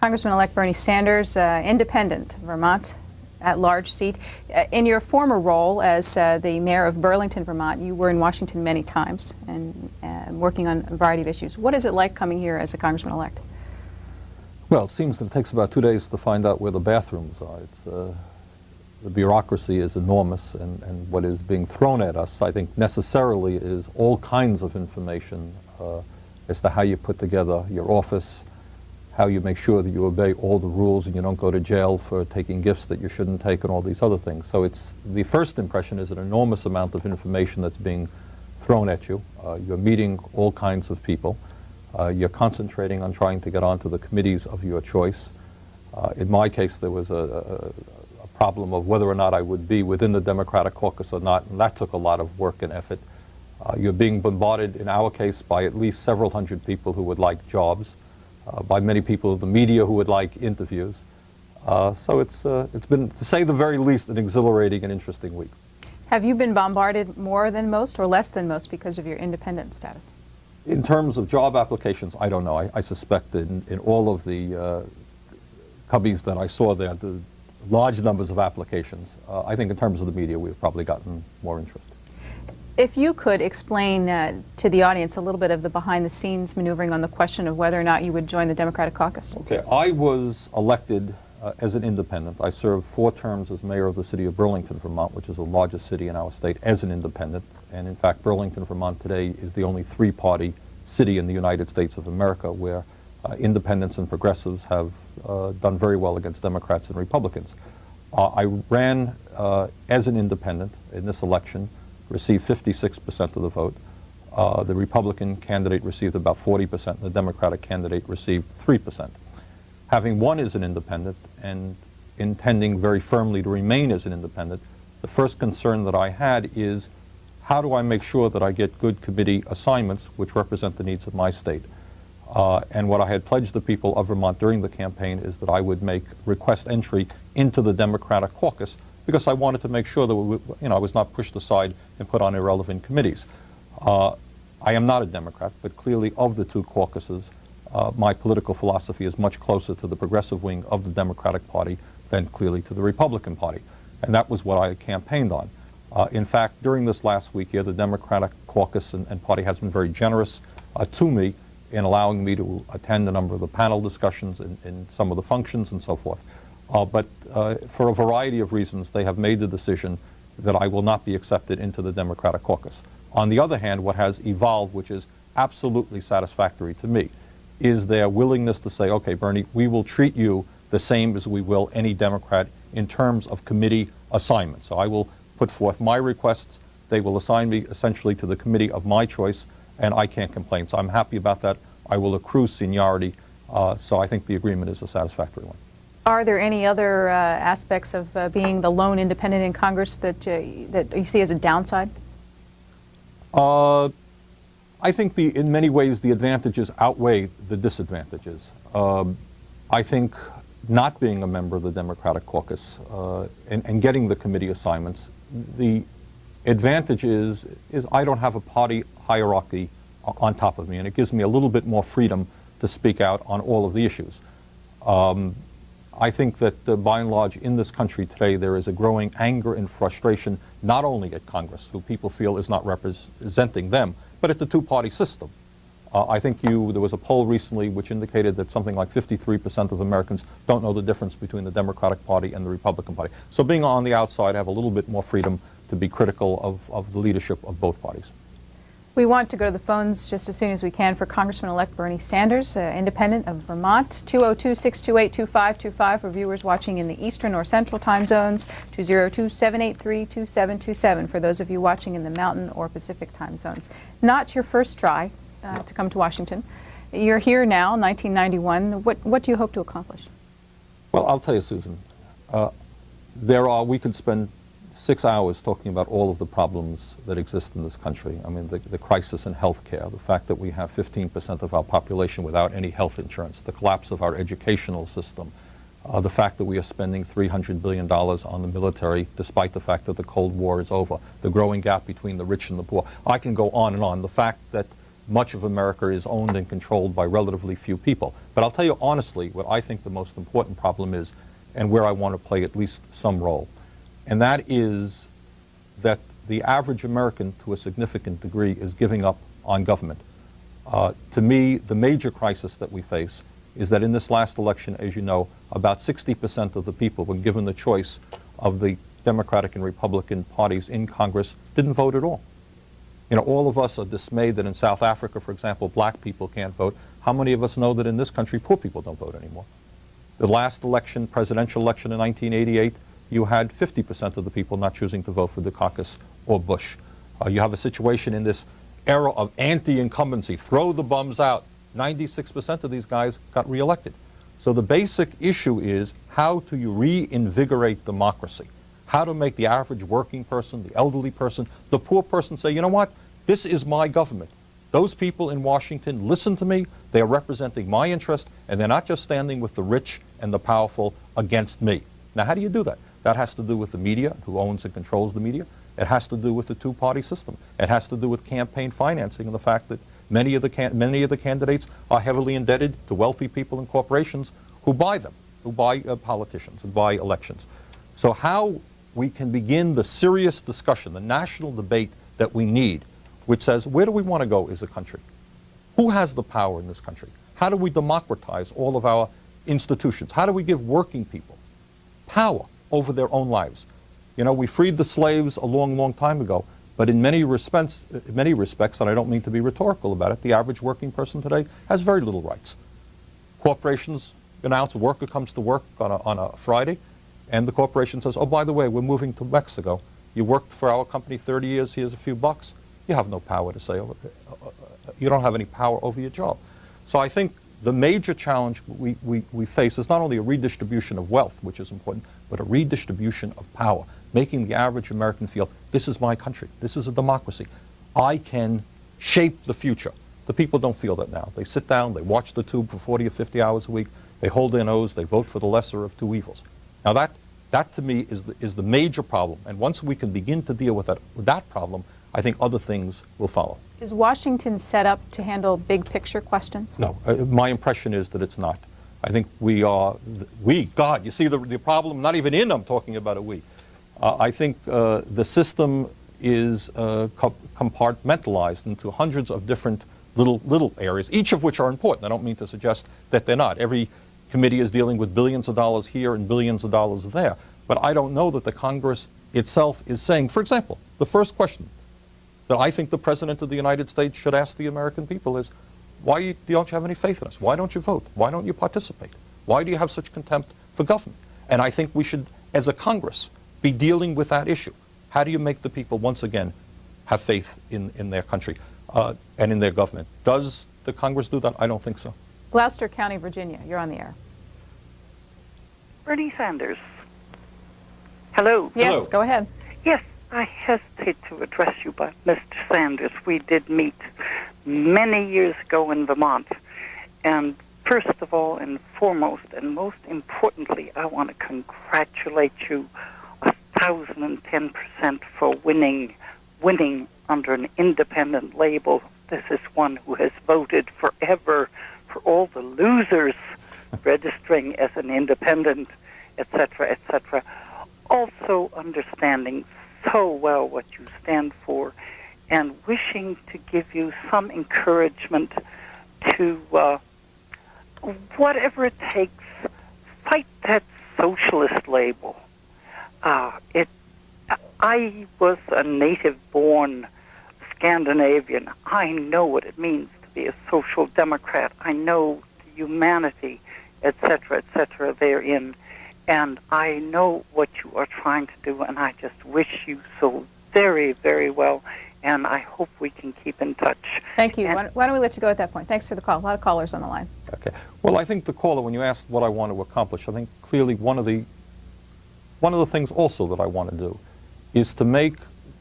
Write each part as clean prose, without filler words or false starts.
Congressman-elect Bernie Sanders, independent, Vermont at-large seat. In your former role as the mayor of Burlington, Vermont, you were in Washington many times and working on a variety of issues. What is it like coming here as a congressman-elect? Well, it seems that it takes about 2 days to find out where the bathrooms are. The bureaucracy is enormous, and what is being thrown at us, I think, necessarily is all kinds of information as to how you put together your office, how you make sure that you obey all the rules and you don't go to jail for taking gifts that you shouldn't take and all these other things. So the first impression is an enormous amount of information that's being thrown at you. You're meeting all kinds of people. You're concentrating on trying to get onto the committees of your choice. In my case, there was a problem of whether or not I would be within the Democratic caucus or not, and that took a lot of work and effort. You're being bombarded, in our case, by at least several hundred people who would like jobs, by many people in the media who would like interviews. So it's been, to say the very least, an exhilarating and interesting week. Have you been bombarded more than most or less than most because of your independent status? In terms of job applications, I don't know. I suspect that in all of the cubbies that I saw there, the large numbers of applications. I think in terms of the media, we've probably gotten more interest. If you could explain to the audience a little bit of the behind-the-scenes maneuvering on the question of whether or not you would join the Democratic caucus. Okay, I was elected as an independent. I served 4 terms as mayor of the city of Burlington, Vermont, which is the largest city in our state, as an independent. And in fact, Burlington, Vermont today is the only 3-party city in the United States of America where independents and progressives have done very well against Democrats and Republicans. I ran as an independent in this election, received 56% of the vote. The Republican candidate received about 40%, and the Democratic candidate received 3%. Having won as an independent and intending very firmly to remain as an independent, the first concern that I had is, how do I make sure that I get good committee assignments which represent the needs of my state? And what I had pledged the people of Vermont during the campaign is that I would make request entry into the Democratic caucus because I wanted to make sure that I was not pushed aside and put on irrelevant committees. I am not a Democrat, but clearly of the 2 caucuses, my political philosophy is much closer to the progressive wing of the Democratic Party than clearly to the Republican Party. And that was what I campaigned on. In fact, during this last week here, the Democratic caucus and party has been very generous to me in allowing me to attend a number of the panel discussions in some of the functions and so forth. But for a variety of reasons, they have made the decision that I will not be accepted into the Democratic caucus. On the other hand, what has evolved, which is absolutely satisfactory to me, is their willingness to say, okay, Bernie, we will treat you the same as we will any Democrat in terms of committee assignments. So I will put forth my requests. They will assign me essentially to the committee of my choice, and I can't complain. So I'm happy about that. I will accrue seniority, so I think the agreement is a satisfactory one. Are there any other aspects of being the lone independent in Congress that you see as a downside? I think in many ways the advantages outweigh the disadvantages. I think not being a member of the Democratic caucus and getting the committee assignments, the advantage is I don't have a party hierarchy on top of me, and it gives me a little bit more freedom to speak out on all of the issues. I think that by and large in this country today there is a growing anger and frustration not only at Congress, who people feel is not representing them, but at the 2-party system. I think there was a poll recently which indicated that something like 53% of Americans don't know the difference between the Democratic Party and the Republican Party. So being on the outside, I have a little bit more freedom to be critical of the leadership of both parties. We want to go to the phones just as soon as we can for Congressman-elect Bernie Sanders, independent of Vermont. 202-628-2525 for viewers watching in the Eastern or Central time zones. 202-783-2727 for those of you watching in the Mountain or Pacific time zones. Not your first try to come to Washington. You're here now, 1991. What do you hope to accomplish? Well, I'll tell you, Susan. We could spend 6 hours talking about all of the problems that exist in this country. I mean, the crisis in health care, the fact that we have 15% of our population without any health insurance, the collapse of our educational system, the fact that we are spending $300 billion on the military despite the fact that the Cold War is over, the growing gap between the rich and the poor. I can go on and on. The fact that much of America is owned and controlled by relatively few people. But I'll tell you honestly what I think the most important problem is, and where I want to play at least some role. And that is that the average American, to a significant degree, is giving up on government. To me, the major crisis that we face is that in this last election, as you know, about 60% of the people, when given the choice of the Democratic and Republican parties in Congress, didn't vote at all. You know, all of us are dismayed that in South Africa, for example, black people can't vote. How many of us know that in this country, poor people don't vote anymore? The last election, presidential election in 1988, you had 50% of the people not choosing to vote for the caucus or Bush. You have a situation in this era of anti-incumbency, throw the bums out. 96% of these guys got reelected. So the basic issue is how do you reinvigorate democracy? How to make the average working person, the elderly person, the poor person say, you know what, this is my government. Those people in Washington listen to me, they are representing my interest, and they're not just standing with the rich and the powerful against me. Now, how do you do that? That has to do with the media, who owns and controls the media. It has to do with the two-party system. It has to do with campaign financing and the fact that many of the candidates are heavily indebted to wealthy people and corporations who buy them, who buy politicians and buy elections. So how we can begin the serious discussion, the national debate that we need, which says, where do we want to go as a country? Who has the power in this country? How do we democratize all of our institutions? How do we give working people power over their own lives? You know, we freed the slaves a long, long time ago, but in many respects, and I don't mean to be rhetorical about it, the average working person today has very little rights. Corporations announce a worker comes to work on a Friday, and the corporation says, oh, by the way, we're moving to Mexico. You worked for our company 30 years, here's a few bucks. You have no power to say, you don't have any power over your job. So I think the major challenge we face is not only a redistribution of wealth, which is important, but a redistribution of power, making the average American feel, this is my country, this is a democracy. I can shape the future. The people don't feel that now. They sit down, they watch the tube for 40 or 50 hours a week, they hold their nose, they vote for the lesser of two evils. Now that to me is the major problem, and once we can begin to deal with that problem, I think other things will follow. Is Washington set up to handle big picture questions? No, my impression is that it's not. I think God, you see the problem, not even I'm talking about a we. I think the system is compartmentalized into hundreds of different little areas, each of which are important. I don't mean to suggest that they're not. Every committee is dealing with billions of dollars here and billions of dollars there. But I don't know that the Congress itself is saying, for example, the first question that I think the President of the United States should ask the American people is, why don't you have any faith in us? Why don't you vote? Why don't you participate? Why do you have such contempt for government? And I think we should, as a Congress, be dealing with that issue. How do you make the people, once again, have faith in their country and in their government? Does the Congress do that? I don't think so. Gloucester County, Virginia, you're on the air. Bernie Sanders. Hello. Yes, Hello. Go ahead. Yes, I hesitate to address you by Mr. Sanders. We did meet many years ago in Vermont. And first of all and foremost and most importantly, I want to congratulate you 1,010% for winning under an independent label. This is one who has voted forever for all the losers registering as an independent, etc., etc. Also understanding so well what you stand for and wishing to give you some encouragement to, whatever it takes, fight that socialist label. I was a native-born Scandinavian. I know what it means to be a social democrat. I know the humanity, etc., therein. And I know what you are trying to do, and I just wish you so very, very well, and I hope we can keep in touch. Thank you. Why don't we let you go at that point? Thanks for the call. A lot of callers on the line. Okay. Well, I think the caller, when you asked what I want to accomplish, I think clearly one of the things also that I want to do is to make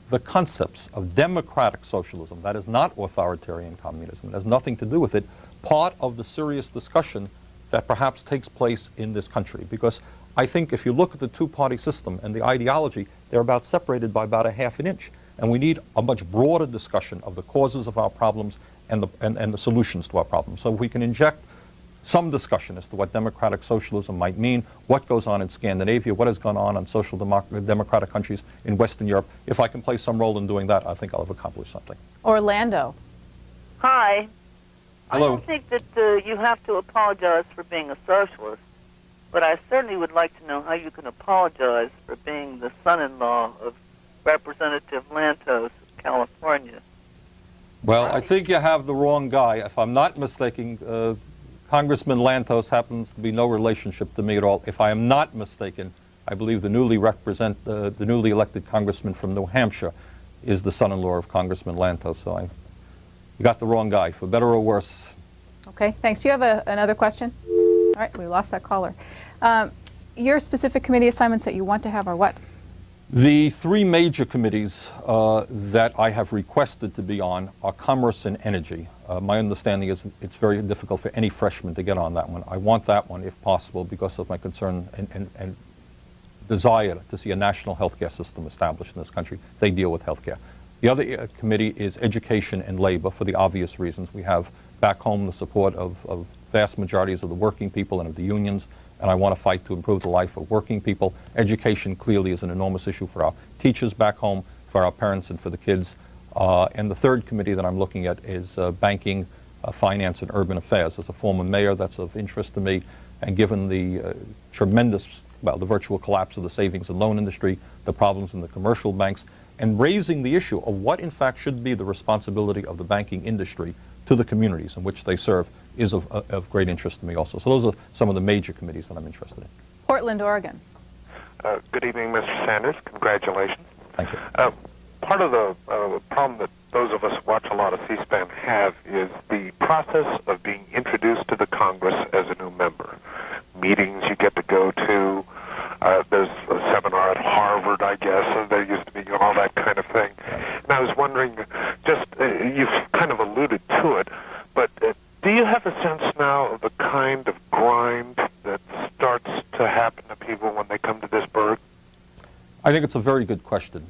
the concepts of democratic socialism, that is not authoritarian communism, it has nothing to do with it, part of the serious discussion that perhaps takes place in this country. Because I think if you look at the two-party system and the ideology, they're about separated by about a half an inch. And we need a much broader discussion of the causes of our problems and the solutions to our problems. So if we can inject some discussion as to what democratic socialism might mean, what goes on in Scandinavia, what has gone on in social democratic countries in Western Europe. If I can play some role in doing that, I think I'll have accomplished something. Orlando. Hi. Hello. I don't think that you have to apologize for being a socialist, but I certainly would like to know how you can apologize for being the son-in-law of Representative Lantos of California. Well, I think you have the wrong guy. If I'm not mistaken, Congressman Lantos happens to be no relationship to me at all. If I am not mistaken, I believe the newly elected congressman from New Hampshire is the son-in-law of Congressman Lantos. So you got the wrong guy, for better or worse. Okay, thanks. Do you have another question? All right, we lost that caller. Your specific committee assignments that you want to have are what? The three major committees that I have requested to be on are Commerce and Energy. My understanding is it's very difficult for any freshman to get on that one. I want that one, if possible, because of my concern and desire to see a national healthcare system established in this country. They deal with healthcare. The other committee is Education and Labor, for the obvious reasons. We have back home the support of vast majorities of the working people and of the unions, and I want to fight to improve the life of working people. Education clearly is an enormous issue for our teachers back home, for our parents, and for the kids. And the third committee that I'm looking at is Banking, Finance, and Urban Affairs. As a former mayor, that's of interest to me. And given the the virtual collapse of the savings and loan industry, the problems in the commercial banks, and raising the issue of what in fact should be the responsibility of the banking industry to the communities in which they serve is of great interest to me also. So those are some of the major committees that I'm interested in. Portland, Oregon. Good evening, Mr. Sanders. Congratulations. Thank you. Part of the problem that those of us who watch a lot of C-SPAN have is the process of being introduced to the Congress as a new member. Meetings you get to go to. There's a seminar at Harvard, I guess, and there used to be all that kind of thing. And I was wondering, you've kind of alluded to it, but do you have a sense now of the kind of grind that starts to happen to people when they come to this burg? I think it's a very good question.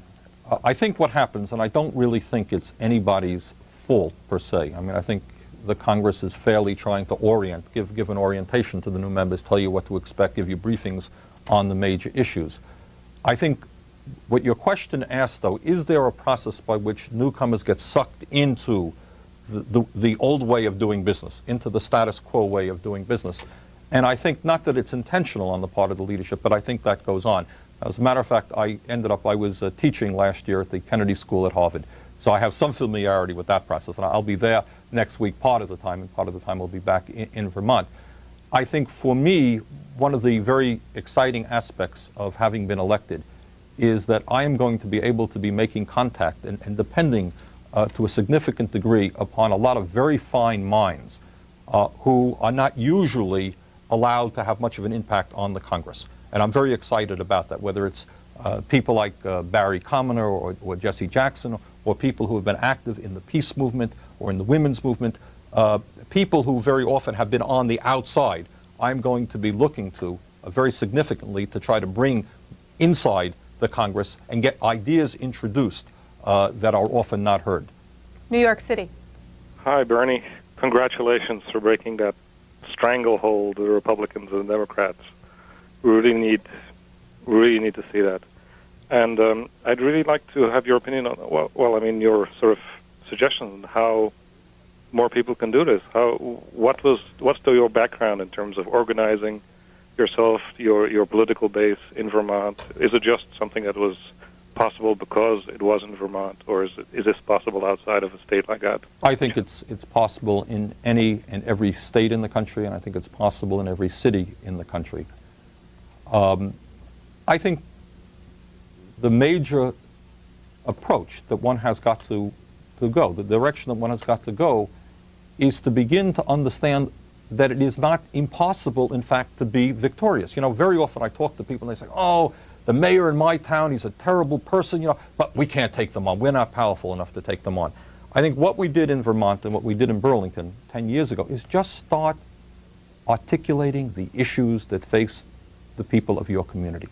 I think what happens, and I don't really think it's anybody's fault per se. I mean, I think the Congress is fairly trying to give an orientation to the new members, tell you what to expect, give you briefings on the major issues. I think what your question asked, though, is there a process by which newcomers get sucked into the old way of doing business, into the status quo way of doing business? And I think not that it's intentional on the part of the leadership, but I think that goes on. As a matter of fact, I was teaching last year at the Kennedy School at Harvard, so I have some familiarity with that process, and I'll be there next week part of the time, and part of the time I'll be back in Vermont. I think for me, one of the very exciting aspects of having been elected is that I am going to be able to be making contact and depending to a significant degree upon a lot of very fine minds who are not usually allowed to have much of an impact on the Congress. And I'm very excited about that, whether it's people like Barry Commoner or Jesse Jackson, or people who have been active in the peace movement or in the women's movement, people who very often have been on the outside. I'm going to be looking to very significantly to try to bring inside the Congress and get ideas introduced that are often not heard. New York City. Hi, Bernie. Congratulations for breaking that stranglehold of the Republicans and the Democrats. We really need to see that. And I'd really like to have your opinion on, your sort of suggestions on how more people can do this. What's your background in terms of organizing yourself, your political base in Vermont? Is it just something that was possible because it was in Vermont, or is this possible outside of a state like that? I think it's possible in any and every state in the country, and I think it's possible in every city in the country. I think the major approach that one has got to go, the direction that one has got to go, is to begin to understand that it is not impossible, in fact, to be victorious. You know, very often I talk to people and they say, oh, the mayor in my town, he's a terrible person, but we can't take them on. We're not powerful enough to take them on. I think what we did in Vermont and what we did in Burlington 10 years ago is just start articulating the issues that face the people of your community.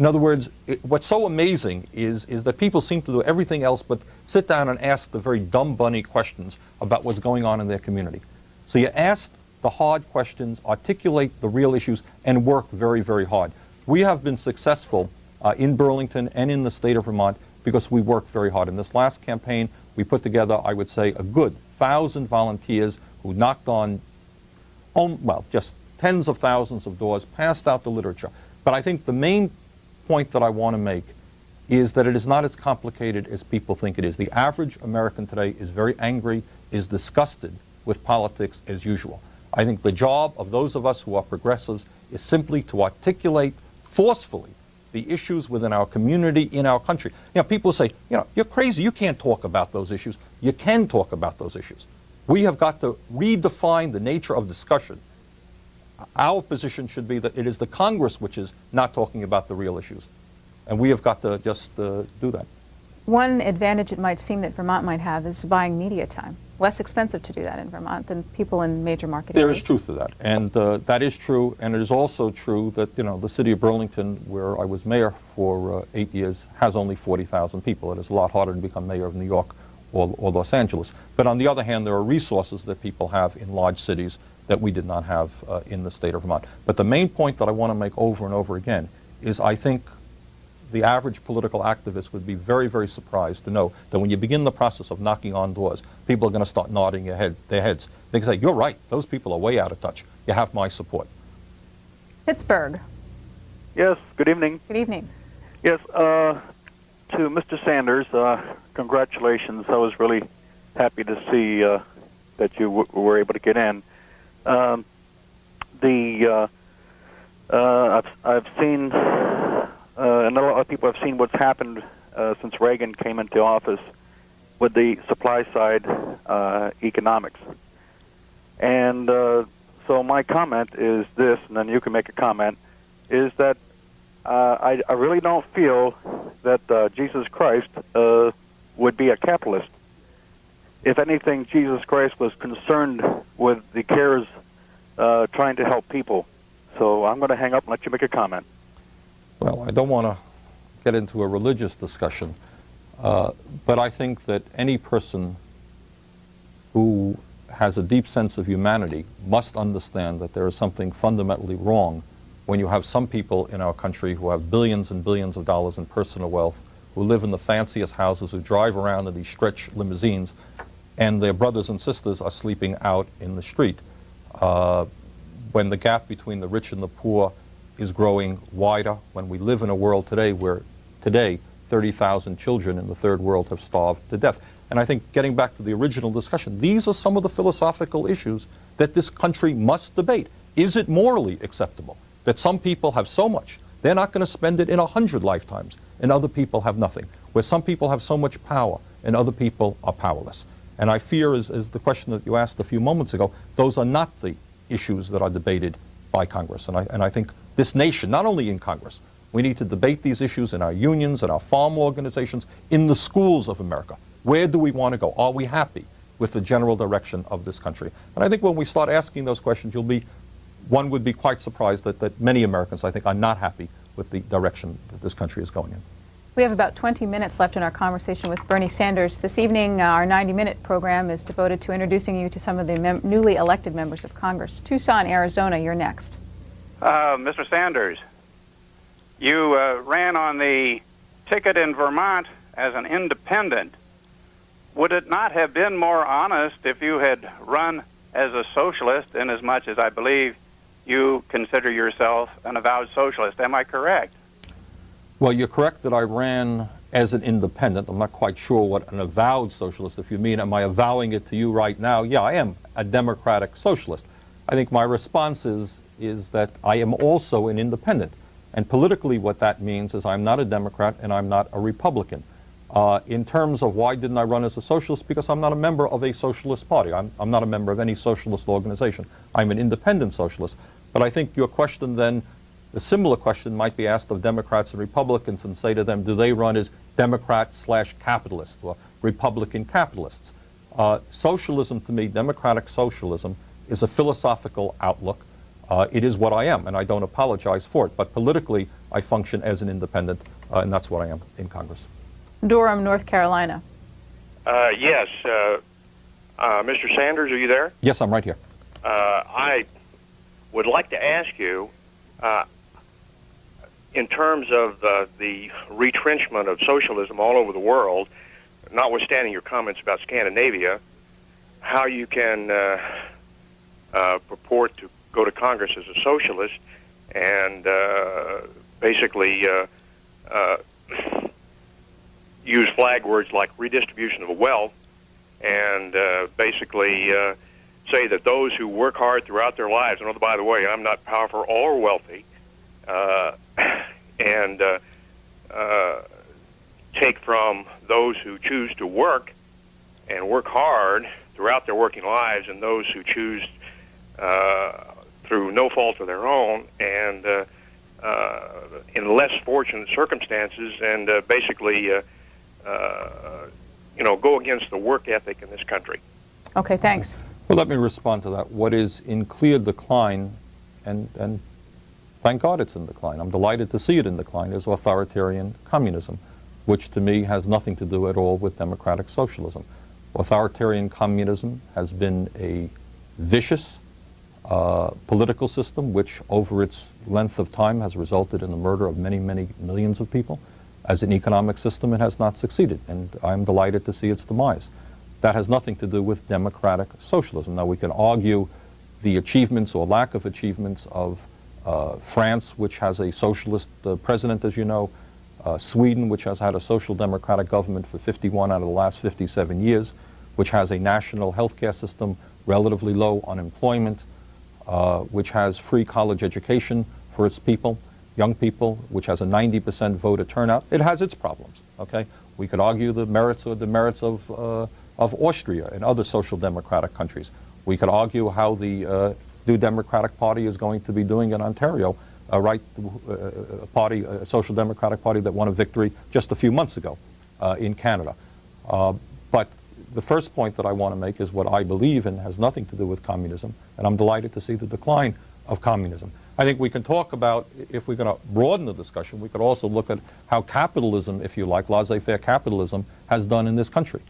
In other words, what's so amazing is that people seem to do everything else but sit down and ask the very dumb bunny questions about what's going on in their community. So you ask the hard questions, articulate the real issues, and work very, very hard. We have been successful in Burlington and in the state of Vermont because we work very hard. In this last campaign, we put together, I would say, a good 1,000 volunteers who knocked on, well, just tens of thousands of doors, passed out the literature. But I think the main point that I want to make is that it is not as complicated as people think it is. The average American today is very angry, is disgusted with politics as usual. I think the job of those of us who are progressives is simply to articulate forcefully the issues within our community, in our country. You know, people say, you know, you're crazy, you can't talk about those issues. You can talk about those issues. We have got to redefine the nature of discussion. Our position should be that it is the Congress which is not talking about the real issues. And we have got to just do that. One advantage it might seem that Vermont might have is buying media time. Less expensive to do that in Vermont than people in major market areas. There is truth to that, and that is true, and it is also true that, you know, the city of Burlington, where I was mayor for 8 years, has only 40,000 people. It is a lot harder to become mayor of New York or Los Angeles. But on the other hand, there are resources that people have in large cities that we did not have in the state of Vermont. But the main point that I want to make over and over again is I think the average political activist would be very, very surprised to know that when you begin the process of knocking on doors, people are going to start nodding their heads. They can say, you're right, those people are way out of touch. You have my support. Pittsburgh. Yes, good evening. Good evening. Yes, to Mr. Sanders, congratulations. I was really happy to see that you were able to get in. I've seen, and a lot of people have seen what's happened since Reagan came into office with the supply side economics. And so my comment is this, and then you can make a comment, is that I really don't feel that Jesus Christ would be a capitalist. If anything, Jesus Christ was concerned with the cares trying to help people. So I'm going to hang up and let you make a comment. Well, I don't want to get into a religious discussion, but I think that any person who has a deep sense of humanity must understand that there is something fundamentally wrong when you have some people in our country who have billions and billions of dollars in personal wealth, who live in the fanciest houses, who drive around in these stretch limousines, and their brothers and sisters are sleeping out in the street. When the gap between the rich and the poor is growing wider, when we live in a world today where today 30,000 children in the third world have starved to death. And I think getting back to the original discussion, these are some of the philosophical issues that this country must debate. Is it morally acceptable that some people have so much, they're not going to spend it in 100 lifetimes, and other people have nothing? Where some people have so much power, and other people are powerless. And I fear, as the question that you asked a few moments ago, those are not the issues that are debated by Congress. And I think this nation, not only in Congress, we need to debate these issues in our unions, in our farm organizations, in the schools of America. Where do we want to go? Are we happy with the general direction of this country? And I think when we start asking those questions, one would be quite surprised that many Americans, I think, are not happy with the direction that this country is going in. We have about 20 minutes left in our conversation with Bernie Sanders. This evening, our 90-minute program is devoted to introducing you to some of the newly elected members of Congress. Tucson, Arizona, you're next. Mr. Sanders, you ran on the ticket in Vermont as an independent. Would it not have been more honest if you had run as a socialist, in as much as I believe you consider yourself an avowed socialist? Am I correct? Well, you're correct that I ran as an independent. I'm not quite sure what an avowed socialist, if you mean, am I avowing it to you right now? Yeah, I am a democratic socialist. I think my response is that I am also an independent. And politically what that means is I'm not a Democrat and I'm not a Republican. In terms of why didn't I run as a socialist? Because I'm not a member of a socialist party. I'm not a member of any socialist organization. I'm an independent socialist. But I think your question then, a similar question might be asked of Democrats and Republicans, and say to them, do they run as Democrat/capitalists or Republican capitalists? Socialism, to me, democratic socialism, is a philosophical outlook. It is what I am, and I don't apologize for it. But politically, I function as an independent, and that's what I am in Congress. Durham, North Carolina. Yes. Mr. Sanders, are you there? Yes, I'm right here. I would like to ask you, in terms of the retrenchment of socialism all over the world, notwithstanding your comments about Scandinavia, how you can purport to go to Congress as a socialist and basically use flag words like redistribution of wealth and basically say that those who work hard throughout their lives, and by the way, I'm not powerful or wealthy, and take from those who choose to work and work hard throughout their working lives, and those who choose through no fault of their own and in less fortunate circumstances, and basically go against the work ethic in this country. Okay, thanks. Well, let me respond to that. What is in clear decline, and thank God it's in decline, I'm delighted to see it in decline, is authoritarian communism, which to me has nothing to do at all with democratic socialism. Authoritarian communism has been a vicious political system which over its length of time has resulted in the murder of many, many millions of people. As an economic system, it has not succeeded, and I'm delighted to see its demise. That has nothing to do with democratic socialism. Now, we can argue the achievements or lack of achievements of France, which has a socialist president, as you know, Sweden, which has had a social democratic government for 51 out of the last 57 years, which has a national health care system, relatively low unemployment, which has free college education for its people, young people, which has a 90% voter turnout. It has its problems, okay? We could argue the merits or demerits of Austria and other social democratic countries. We could argue how the New Democratic Party is going to be doing in Ontario, a social democratic party that won a victory just a few months ago in Canada. But the first point that I want to make is what I believe in has nothing to do with communism, and I'm delighted to see the decline of communism. I think we can talk about, if we're going to broaden the discussion, we could also look at how capitalism, if you like, laissez-faire capitalism, has done in this country.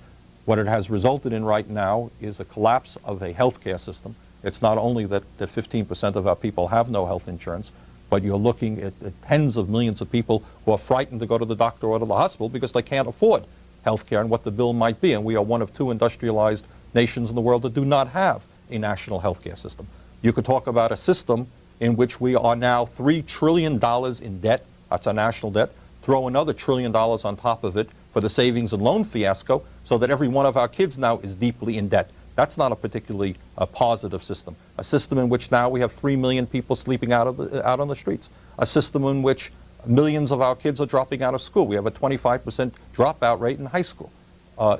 What it has resulted in right now is a collapse of a healthcare system. It's not only that 15% of our people have no health insurance, but you're looking at tens of millions of people who are frightened to go to the doctor or to the hospital because they can't afford health care and what the bill might be. And we are one of 2 industrialized nations in the world that do not have a national health care system. You could talk about a system in which we are now $3 trillion in debt. That's our national debt. Throw another $1 trillion on top of it for the savings and loan fiasco, so that every one of our kids now is deeply in debt. That's not a particularly positive system. A system in which now we have 3 million people sleeping out on the streets. A system in which millions of our kids are dropping out of school. We have a 25% dropout rate in high school.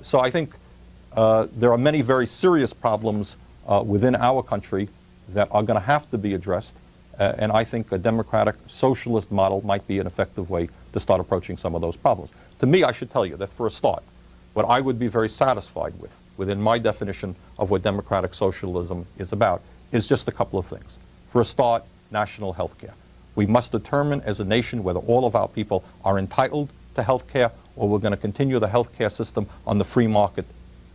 So I think there are many very serious problems within our country that are going to have to be addressed. And I think a democratic socialist model might be an effective way to start approaching some of those problems. To me, I should tell you that for a start, what I would be very satisfied with, within my definition of what democratic socialism is about, is just a couple of things. For a start, national health care. We must determine as a nation whether all of our people are entitled to health care, or we're going to continue the health care system on the free market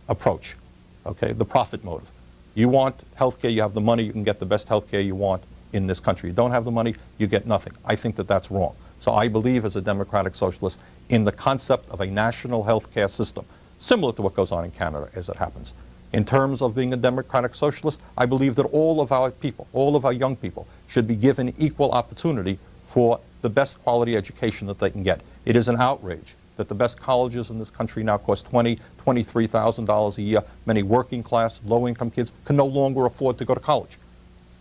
approach, okay, the profit motive. You want health care, you have the money, you can get the best health care you want in this country. You don't have the money, you get nothing. I think that that's wrong. So I believe as a democratic socialist in the concept of a national health care system, similar to what goes on in Canada as it happens. In terms of being a democratic socialist, I believe that all of our people, all of our young people, should be given equal opportunity for the best quality education that they can get. It is an outrage that the best colleges in this country now cost $20,000, $23,000 a year. Many working class, low-income kids can no longer afford to go to college.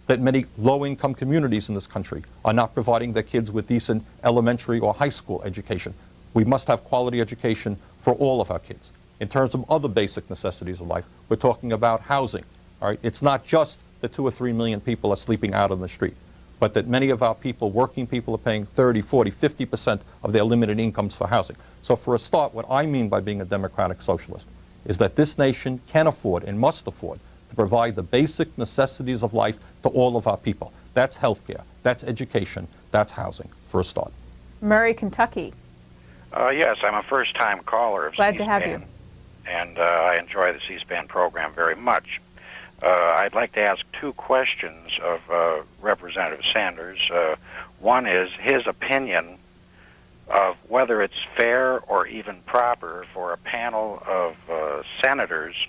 That many low-income communities in this country are not providing their kids with decent elementary or high school education. We must have quality education for all of our kids. In terms of other basic necessities of life, we're talking about housing. All right? It's not just that 2 or 3 million people are sleeping out on the street, but that many of our people, working people, are paying 30, 40, 50% of their limited incomes for housing. So for a start, what I mean by being a democratic socialist is that this nation can afford and must afford to provide the basic necessities of life to all of our people. That's healthcare. That's education. That's housing, for a start. Murray, Kentucky. Yes, I'm a first-time caller of Glad to have C-SPAN, you. and I enjoy the C-SPAN program very much. I'd like to ask two questions of Representative Sanders. One is his opinion of whether it's fair or even proper for a panel of senators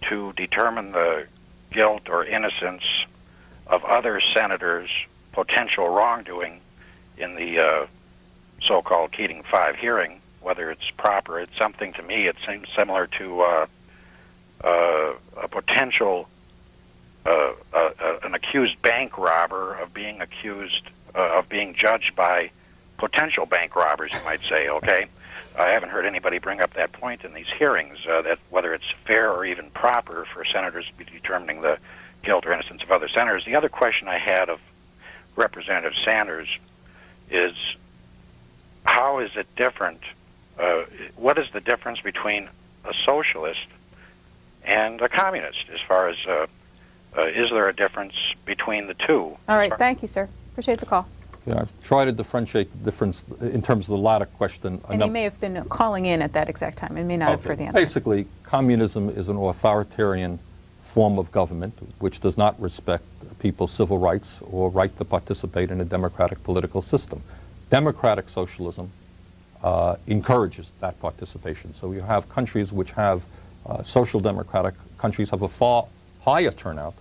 to determine the guilt or innocence of other senators' potential wrongdoing in the so-called Keating 5 hearing, whether it's proper. It's something, to me, it seems similar to a potential, an accused bank robber of being accused of being judged by potential bank robbers, you might say, okay? I haven't heard anybody bring up that point in these hearings, that whether it's fair or even proper for senators to be determining the guilt or innocence of other senators. The other question I had of Representative Sanders is, how is it different? What is the difference between a socialist and a communist as far as, is there a difference between the two? All right, thank you, sir. Appreciate the call. Yeah, I've tried to differentiate the difference in terms of the latter question. And you may have been calling in at that exact time and may not have heard the answer. Basically, communism is an authoritarian form of government which does not respect people's civil rights or right to participate in a democratic political system. Democratic socialism encourages that participation. So you have countries which have social democratic countries have a far higher turnout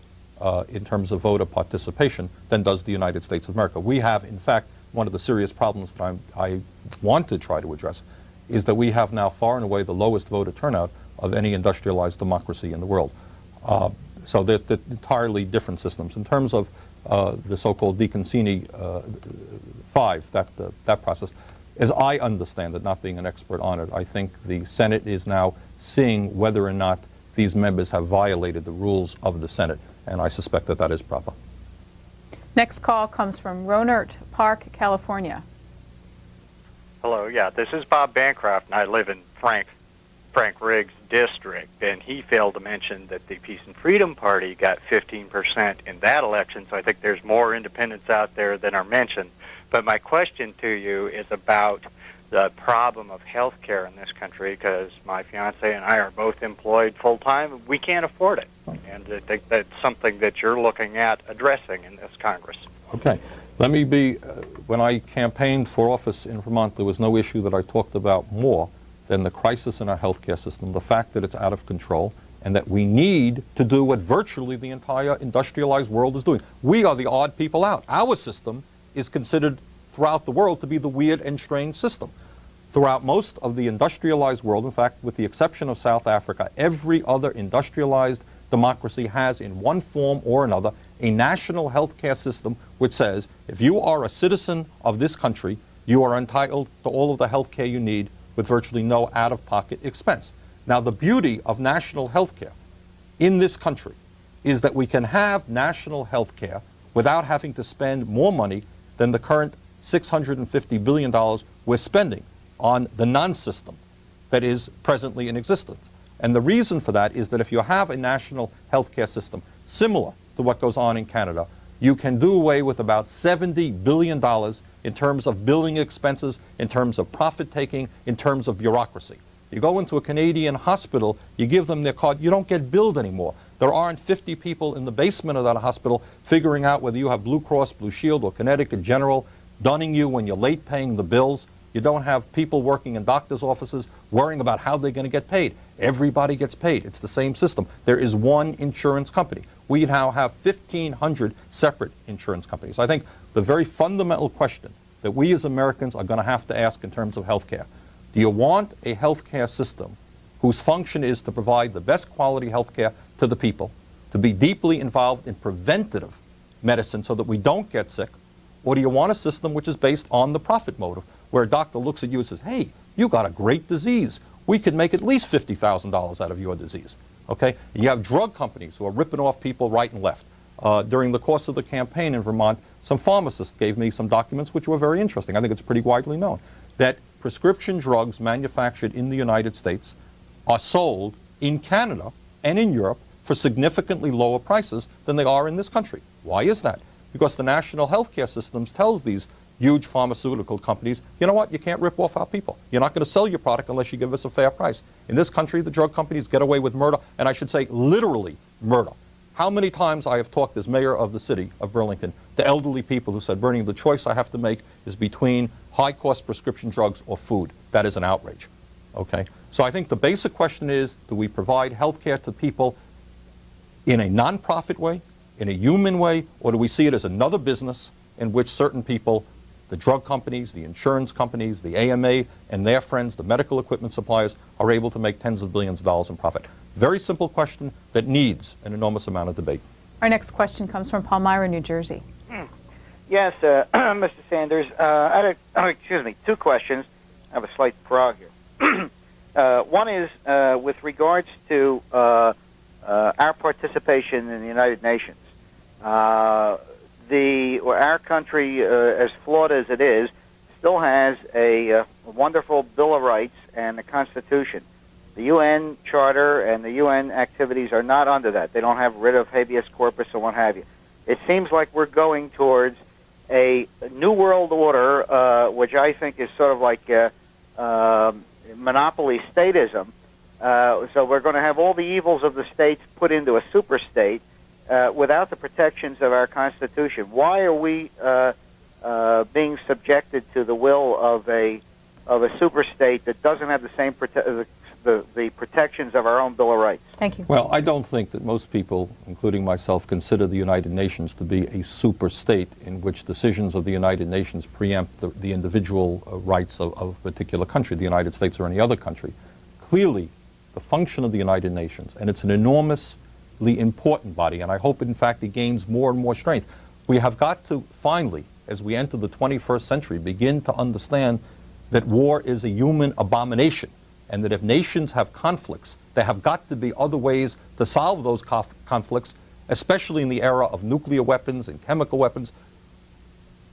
in terms of voter participation than does the United States of America. We have, in fact, one of the serious problems that I want to try to address is that we have now far and away the lowest voter turnout of any industrialized democracy in the world. So they're entirely different systems. In terms of the so-called DeConcini 5, that process, as I understand it, not being an expert on it, I think the Senate is now seeing whether or not these members have violated the rules of the Senate, and I suspect that that is proper. Next call comes from Rohnert Park, California. Hello, yeah, this is Bob Bancroft, and I live in Frank Riggs' district, and he failed to mention that the Peace and Freedom Party got 15% in that election, so I think there's more independents out there than are mentioned. But my question to you is about the problem of health care in this country, because my fiance and I are both employed full-time. We can't afford it, and I think that's something that you're looking at addressing in this Congress. Okay. Let me be, when I campaigned for office in Vermont, there was no issue that I talked about more than the crisis in our healthcare system, the fact that it's out of control, and that we need to do what virtually the entire industrialized world is doing. We are the odd people out. Our system is considered throughout the world to be the weird and strange system. Throughout most of the industrialized world, in fact, with the exception of South Africa, every other industrialized democracy has, in one form or another, a national healthcare system which says, if you are a citizen of this country, you are entitled to all of the health care you need with virtually no out-of-pocket expense. Now, the beauty of national health care in this country is that we can have national health care without having to spend more money than the current $650 billion we're spending on the non-system that is presently in existence. And the reason for that is that if you have a national health care system similar to what goes on in Canada, you can do away with about $70 billion in terms of billing expenses, in terms of profit-taking, in terms of bureaucracy. You go into a Canadian hospital, you give them their card, you don't get billed anymore. There aren't 50 people in the basement of that hospital figuring out whether you have Blue Cross, Blue Shield, or Connecticut General dunning you when you're late paying the bills. You don't have people working in doctors' offices worrying about how they're going to get paid. Everybody gets paid. It's the same system. There is one insurance company. We now have 1,500 separate insurance companies. I think the very fundamental question that we as Americans are going to have to ask in terms of health care, do you want a health care system whose function is to provide the best quality health care to the people, to be deeply involved in preventative medicine so that we don't get sick, or do you want a system which is based on the profit motive, where a doctor looks at you and says, hey, you got a great disease. We could make at least $50,000 out of your disease. Okay? And you have drug companies who are ripping off people right and left. During the course of the campaign in Vermont, some pharmacists gave me some documents which were very interesting. I think it's pretty widely known that prescription drugs manufactured in the United States are sold in Canada and in Europe for significantly lower prices than they are in this country. Why is that? because the national healthcare systems tells these huge pharmaceutical companies, you know what, you can't rip off our people. You're not going to sell your product unless you give us a fair price. In this country, the drug companies get away with murder, and I should say literally murder. How many times I have talked as mayor of the city of Burlington to elderly people who said, Bernie, the choice I have to make is between high-cost prescription drugs or food. That is an outrage. Okay? So I think the basic question is, do we provide health care to people in a non-profit way, in a human way, or do we see it as another business in which certain people, the drug companies, the insurance companies, the AMA, and their friends, the medical equipment suppliers, are able to make tens of billions of dollars in profit? Very simple question that needs an enormous amount of debate. Our next question comes from Palmyra, New Jersey. Yes, Mr. Sanders, I had two questions. I have a slight frog here. One is with regards to our participation in the United Nations. Our country, as flawed as it is, still has a wonderful Bill of Rights and a Constitution. The UN Charter and the UN activities are not under that. They don't have rid of habeas corpus or what have you. It seems like we're going towards a new world order, which I think is sort of like monopoly statism. So we're going to have all the evils of the states put into a super state without the protections of our Constitution. Why are we being subjected to the will of a super state that doesn't have the same the protections of our own Bill of Rights? Thank you. Well, I don't think that most people, including myself, consider the United Nations to be a super state in which decisions of the United Nations preempt the individual rights of a particular country, the United States or any other country. Clearly, the function of the United Nations, and it's an enormously important body, and I hope, in fact, it gains more and more strength. We have got to finally, as we enter the 21st century, begin to understand that war is a human abomination, and that if nations have conflicts, there have got to be other ways to solve those conflicts, especially in the era of nuclear weapons and chemical weapons,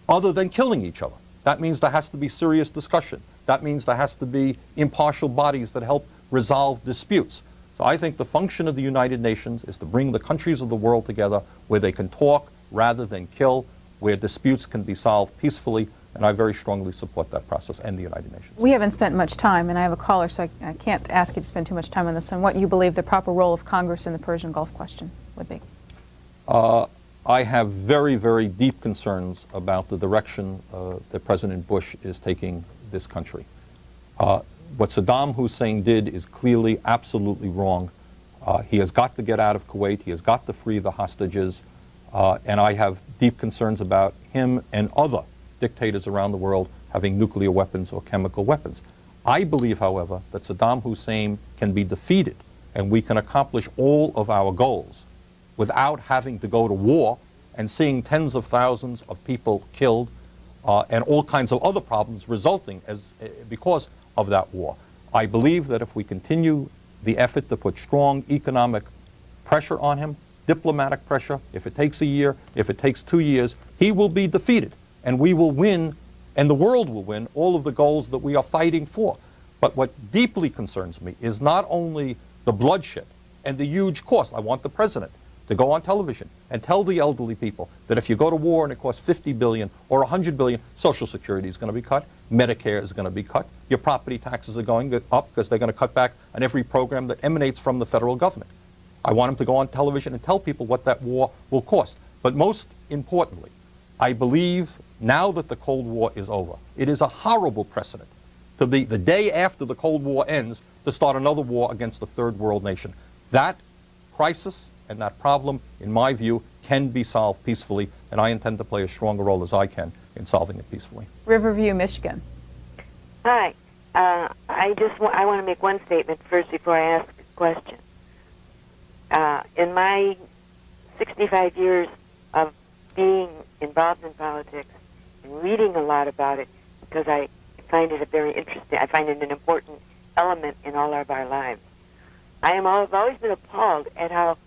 other than killing each other. That means there has to be serious discussion. That means there has to be impartial bodies that help resolve disputes. So I think the function of the United Nations is to bring the countries of the world together where they can talk rather than kill, where disputes can be solved peacefully, and I very strongly support that process and the United Nations. We haven't spent much time, and I have a caller, so I can't ask you to spend too much time on this, on what you believe the proper role of Congress in the Persian Gulf question would be. I have very, very deep concerns about the direction that President Bush is taking this country. What Saddam Hussein did is clearly absolutely wrong. He has got to get out of Kuwait. He has got to free the hostages. And I have deep concerns about him and other dictators around the world having nuclear weapons or chemical weapons. I believe, however, that Saddam Hussein can be defeated and we can accomplish all of our goals without having to go to war and seeing tens of thousands of people killed and all kinds of other problems resulting because of that war. I believe that if we continue the effort to put strong economic pressure on him, diplomatic pressure, if it takes a year, if it takes 2 years, he will be defeated. And we will win, and the world will win, all of the goals that we are fighting for. But what deeply concerns me is not only the bloodshed and the huge cost. I want the president to go on television and tell the elderly people that if you go to war and it costs $50 billion or $100 billion, Social Security is going to be cut, Medicare is going to be cut, your property taxes are going up because they're going to cut back on every program that emanates from the federal government. I want him to go on television and tell people what that war will cost. But most importantly, I believe now that the Cold War is over, it is a horrible precedent to be the day after the Cold War ends to start another war against a third world nation. That crisis and that problem, in my view, can be solved peacefully, and I intend to play as strong a role as I can in solving it peacefully. Riverview, Michigan. Hi. I want to make one statement first before I ask a question. In my 65 years of being involved in politics and reading a lot about it, because I find it very interesting, I find it an important element in all of our lives. I've always been appalled at how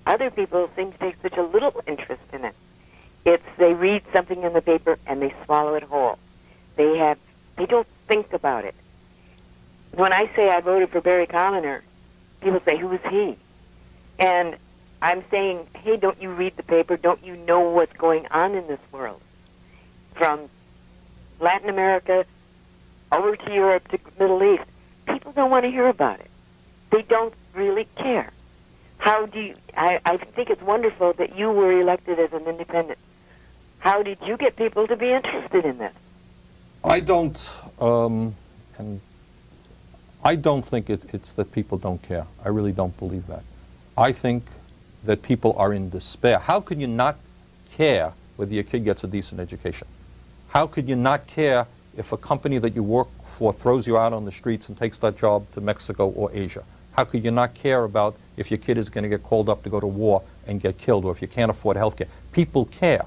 other people seem to take such a little interest in it. They read something in the paper and they swallow it whole. They don't think about it. When I say I voted for Barry Colliner, people say, who is he? And I'm saying, hey, don't you read the paper? Don't you know what's going on in this world? From Latin America over to Europe to Middle East, people don't want to hear about it. They don't really care. How do you, I think it's wonderful that you were elected as an independent. How did you get people to be interested in this? I don't think it's that people don't care. I really don't believe that. I think that people are in despair. How could you not care whether your kid gets a decent education? How could you not care if a company that you work for throws you out on the streets and takes that job to Mexico or Asia? How could you not care about if your kid is going to get called up to go to war and get killed, or if you can't afford health care? People care.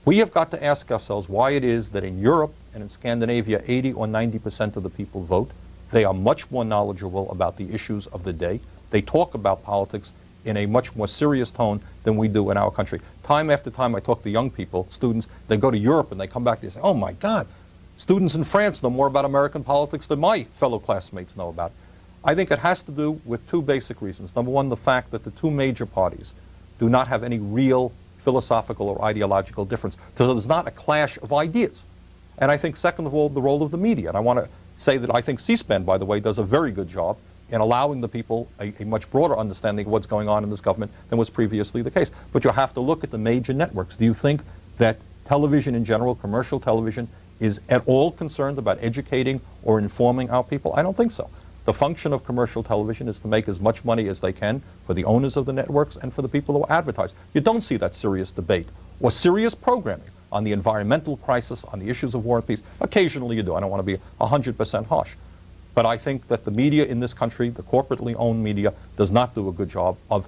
We have got to ask ourselves why it is that in Europe and in Scandinavia, 80 or 90% of the people vote. They are much more knowledgeable about the issues of the day. They talk about politics in a much more serious tone than we do in our country. Time after time I talk to young people, students, they go to Europe and they come back and they say, oh my God, students in France know more about American politics than my fellow classmates know about. I think it has to do with two basic reasons. Number one, the fact that the two major parties do not have any real philosophical or ideological difference. So there's not a clash of ideas. And I think, second of all, the role of the media. And I want to say that I think C-SPAN, by the way, does a very good job in allowing the people a much broader understanding of what's going on in this government than was previously the case. But you have to look at the major networks. Do you think that television in general, commercial television, is at all concerned about educating or informing our people? I don't think so. The function of commercial television is to make as much money as they can for the owners of the networks and for the people who advertise. You don't see that serious debate or serious programming on the environmental crisis, on the issues of war and peace. Occasionally you do. I don't want to be 100% harsh. But I think that the media in this country, the corporately owned media, does not do a good job of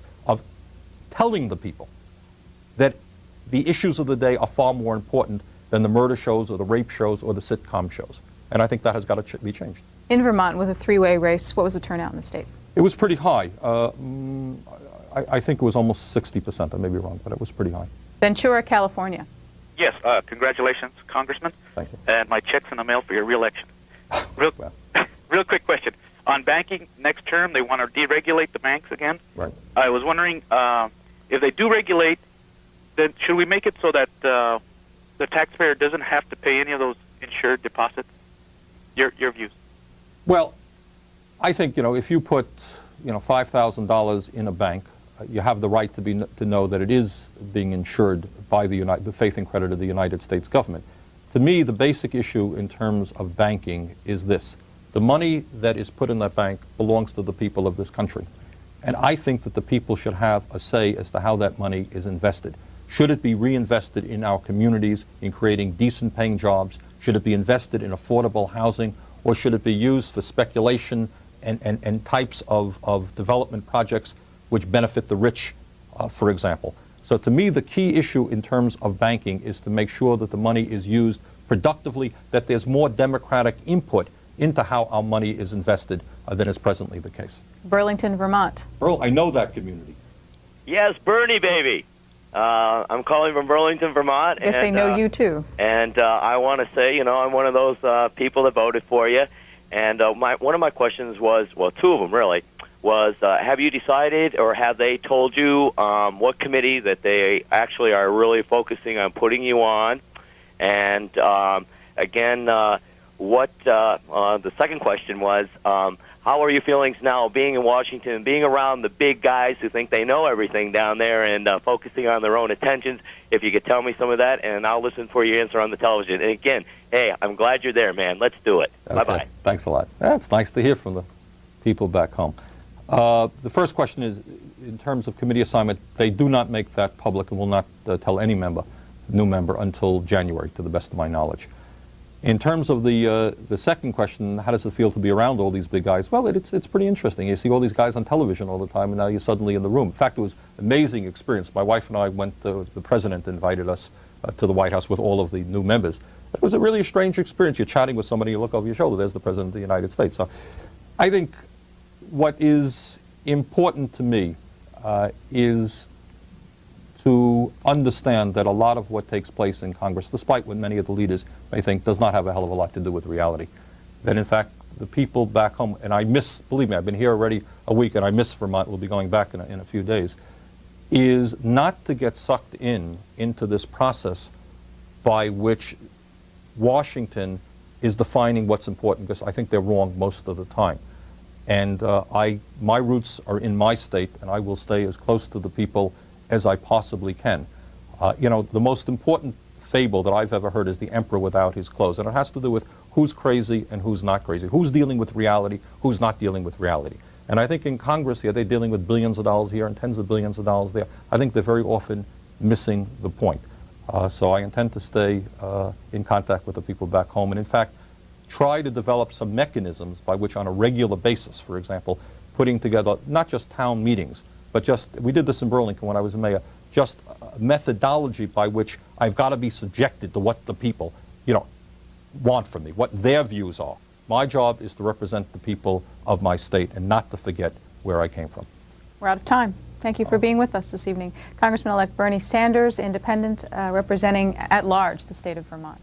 telling the people that the issues of the day are far more important than the murder shows or the rape shows or the sitcom shows. And I think that has got to be changed. In Vermont, with a three-way race, what was the turnout in the state? It was pretty high. I think it was almost 60%. I may be wrong, but it was pretty high. Ventura, California. Yes, congratulations, Congressman. Thank you. And my check's in the mail for your re-election. Real quick question. On banking, next term, they want to deregulate the banks again. Right. I was wondering, if they do regulate, then should we make it so that the taxpayer doesn't have to pay any of those insured deposits? Your views. Well, I think, if you put, $5,000 in a bank, you have the right to know that it is being insured by the faith and credit of the United States government. To me, the basic issue in terms of banking is this. The money that is put in that bank belongs to the people of this country. And I think that the people should have a say as to how that money is invested. Should it be reinvested in our communities, in creating decent paying jobs? Should it be invested in affordable housing? Or should it be used for speculation and types of development projects which benefit the rich, for example? So to me, the key issue in terms of banking is to make sure that the money is used productively, that there's more democratic input into how our money is invested than is presently the case. Burlington, Vermont. Earl, I know that community. Yes, Bernie, baby. I'm calling from Burlington, Vermont. Yes, they know you too. And I want to say, I'm one of those people that voted for you. And one of my questions was, well, two of them really, was have you decided or have they told you what committee that they actually are really focusing on putting you on? And again, the second question was, how are your feelings now being in Washington, being around the big guys who think they know everything down there and focusing on their own attentions? If you could tell me some of that, and I'll listen for your answer on the television. And again, hey, I'm glad you're there, man. Let's do it. Okay. Bye-bye. Thanks a lot. It's nice to hear from the people back home. The first question is, in terms of committee assignment, they do not make that public and will not tell any new member, until January, to the best of my knowledge. In terms of the second question, how does it feel to be around all these big guys? Well, it's pretty interesting. You see all these guys on television all the time, and now you're suddenly in the room. In fact, it was an amazing experience. My wife and I went, the president invited us to the White House with all of the new members. It was a really strange experience. You're chatting with somebody, you look over your shoulder, there's the President of the United States. So I think what is important to me is to understand that a lot of what takes place in Congress, despite what many of the leaders may think, does not have a hell of a lot to do with reality. That in fact, the people back home, and I miss, believe me, I've been here already a week and I miss Vermont, we'll be going back in a few days. is not to get sucked into this process by which Washington is defining what's important, because I think they're wrong most of the time. And my roots are in my state, and I will stay as close to the people as I possibly can. You know, the most important fable that I've ever heard is the emperor without his clothes, and it has to do with who's crazy and who's not crazy, who's dealing with reality, who's not dealing with reality. And I think in Congress here, they're dealing with billions of dollars here and tens of billions of dollars there. I think they're very often missing the point. So I intend to stay in contact with the people back home, and in fact, try to develop some mechanisms by which on a regular basis, for example, putting together not just town meetings, but just, we did this in Burlington when I was mayor, just a methodology by which I've got to be subjected to what the people, you know, want from me, what their views are. My job is to represent the people of my state and not to forget where I came from. We're out of time. Thank you for being with us this evening. Congressman-elect Bernie Sanders, independent, representing at large the state of Vermont.